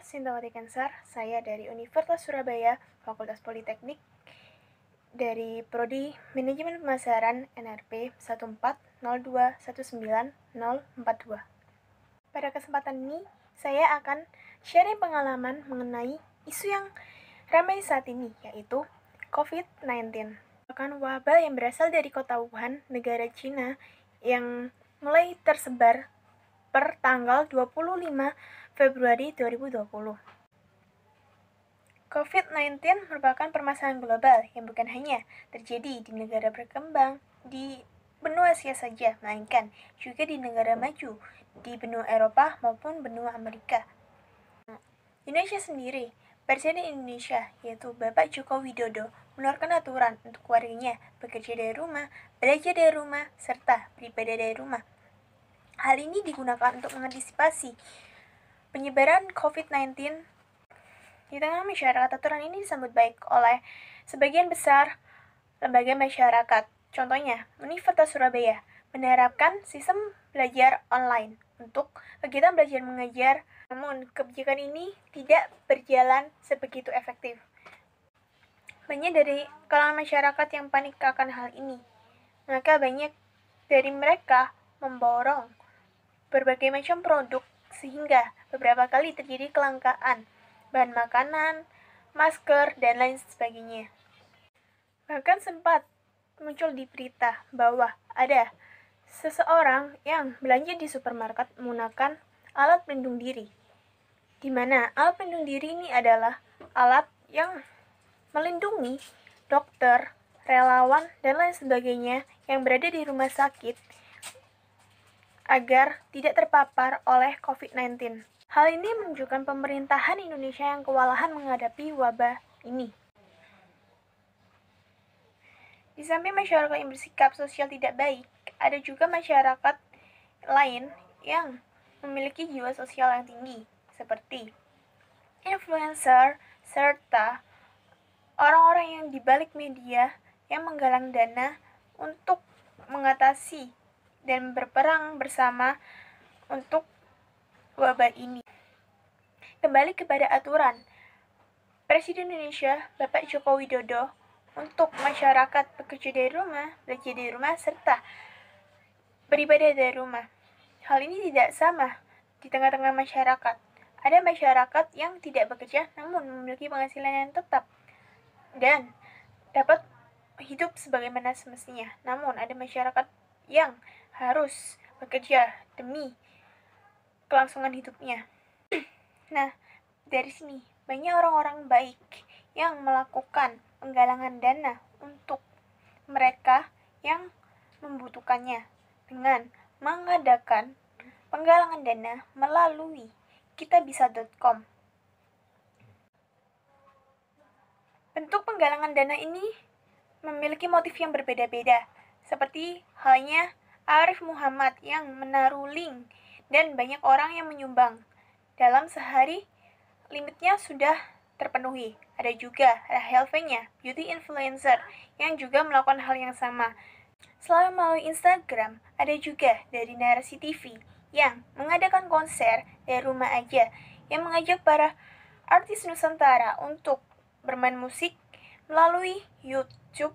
Sintawati Kensar, saya dari Universitas Surabaya, Fakultas Politeknik, dari Prodi Manajemen Pemasaran NRP 140219042. Pada kesempatan ini, saya akan sharing pengalaman mengenai isu yang ramai saat ini, yaitu COVID-19. Bahkan wabah yang berasal dari kota Wuhan, negara Cina, yang mulai tersebar per tanggal 25 Februari 2020. COVID-19 merupakan permasalahan global yang bukan hanya terjadi di negara berkembang di benua Asia saja, melainkan juga di negara maju, di benua Eropa maupun benua Amerika. Indonesia sendiri, Presiden Indonesia, yaitu Bapak Joko Widodo, mengeluarkan aturan untuk warganya bekerja dari rumah, belajar dari rumah, serta beribadah dari rumah. Hal ini digunakan untuk mengantisipasi penyebaran COVID-19 di tengah masyarakat. Aturan ini disambut baik oleh sebagian besar lembaga masyarakat. Contohnya, Universitas Surabaya menerapkan sistem belajar online untuk kegiatan belajar mengajar. Namun, kebijakan ini tidak berjalan sebegitu efektif. Banyak dari kalangan masyarakat yang panik akan hal ini. Maka banyak dari mereka memborong berbagai macam produk sehingga beberapa kali terjadi kelangkaan bahan makanan, masker, dan lain sebagainya. Bahkan sempat muncul di berita bahwa ada seseorang yang belanja di supermarket menggunakan alat pelindung diri, di mana alat pelindung diri ini adalah alat yang melindungi dokter, relawan, dan lain sebagainya yang berada di rumah sakit agar tidak terpapar oleh COVID-19. Hal ini menunjukkan pemerintahan Indonesia yang kewalahan menghadapi wabah ini. Di samping masyarakat yang bersikap sosial tidak baik, ada juga masyarakat lain yang memiliki jiwa sosial yang tinggi, seperti influencer, serta orang-orang yang di balik media yang menggalang dana untuk mengatasi dan berperang bersama untuk wabah ini. Kembali kepada aturan Presiden Indonesia Bapak Joko Widodo untuk masyarakat bekerja dari rumah, belajar dari rumah, serta beribadah dari rumah. Hal ini tidak sama di tengah-tengah masyarakat. Ada masyarakat yang tidak bekerja namun memiliki penghasilan yang tetap dan dapat hidup sebagaimana semestinya. Namun ada masyarakat yang harus bekerja demi kelangsungan hidupnya. Nah, dari sini banyak orang-orang baik yang melakukan penggalangan dana untuk mereka yang membutuhkannya dengan mengadakan penggalangan dana melalui kitabisa.com. Bentuk penggalangan dana ini memiliki motif yang berbeda-beda, seperti halnya Arif Muhammad yang menaruh link dan banyak orang yang menyumbang. Dalam sehari, limitnya sudah terpenuhi. Ada juga Rahel V-nya, beauty influencer, yang juga melakukan hal yang sama. Selain melalui Instagram, ada juga dari Narasi TV yang mengadakan konser dari rumah aja, yang mengajak para artis Nusantara untuk bermain musik melalui YouTube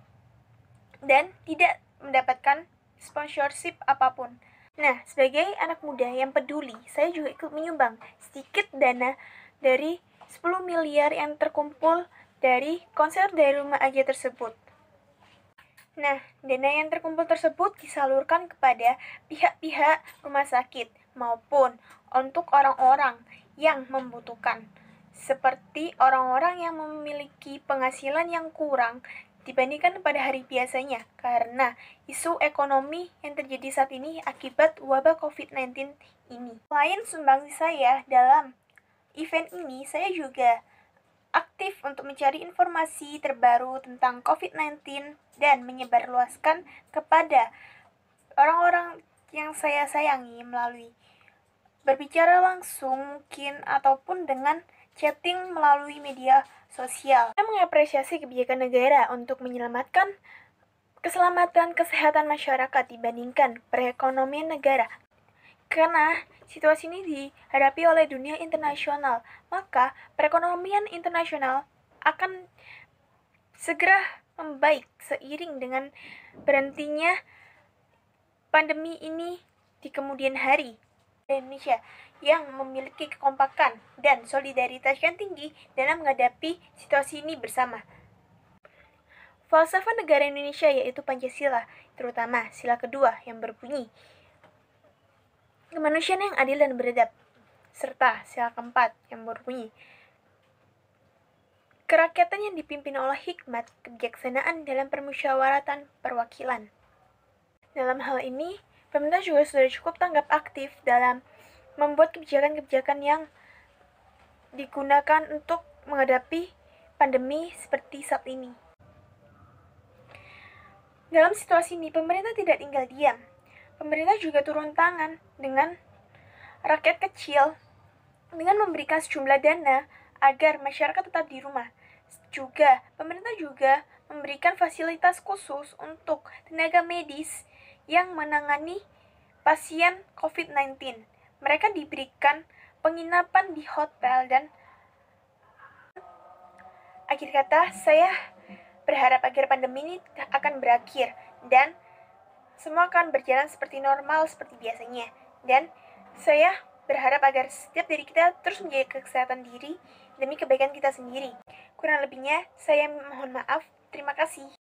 dan tidak mendapatkan sponsorship apapun. Nah, sebagai anak muda yang peduli, saya juga ikut menyumbang sedikit dana dari 10 miliar yang terkumpul dari konser dari rumah aja tersebut. Nah, dana yang terkumpul tersebut disalurkan kepada pihak-pihak rumah sakit maupun untuk orang-orang yang membutuhkan, seperti orang-orang yang memiliki penghasilan yang kurang dibandingkan pada hari biasanya karena isu ekonomi yang terjadi saat ini akibat wabah COVID-19 ini. Selain sumbangsi saya dalam event ini, saya juga aktif untuk mencari informasi terbaru tentang COVID-19 dan menyebarluaskan kepada orang-orang yang saya sayangi melalui berbicara langsung mungkin ataupun dengan chatting melalui media sosial. Saya mengapresiasi kebijakan negara untuk menyelamatkan keselamatan kesehatan masyarakat dibandingkan perekonomian negara. Karena situasi ini dihadapi oleh dunia internasional, maka perekonomian internasional akan segera membaik seiring dengan berhentinya pandemi ini di kemudian hari. Indonesia yang memiliki kekompakan dan solidaritas yang tinggi dalam menghadapi situasi ini bersama. Falsafah negara Indonesia yaitu Pancasila, terutama sila kedua yang berbunyi kemanusiaan yang adil dan beradab, serta sila keempat yang berbunyi kerakyatan yang dipimpin oleh hikmat kebijaksanaan dalam permusyawaratan perwakilan. Dalam hal ini, pemerintah juga sudah cukup tanggap aktif dalam membuat kebijakan-kebijakan yang digunakan untuk menghadapi pandemi seperti saat ini. Dalam situasi ini, pemerintah tidak tinggal diam. Pemerintah juga turun tangan dengan rakyat kecil dengan memberikan sejumlah dana agar masyarakat tetap di rumah. Pemerintah juga memberikan fasilitas khusus untuk tenaga medis yang menangani pasien COVID-19. Mereka diberikan penginapan di hotel dan akhir kata, saya berharap agar pandemi ini akan berakhir dan semua akan berjalan seperti normal, seperti biasanya. Dan saya berharap agar setiap dari kita terus menjaga kesehatan diri demi kebaikan kita sendiri. Kurang lebihnya, saya mohon maaf. Terima kasih.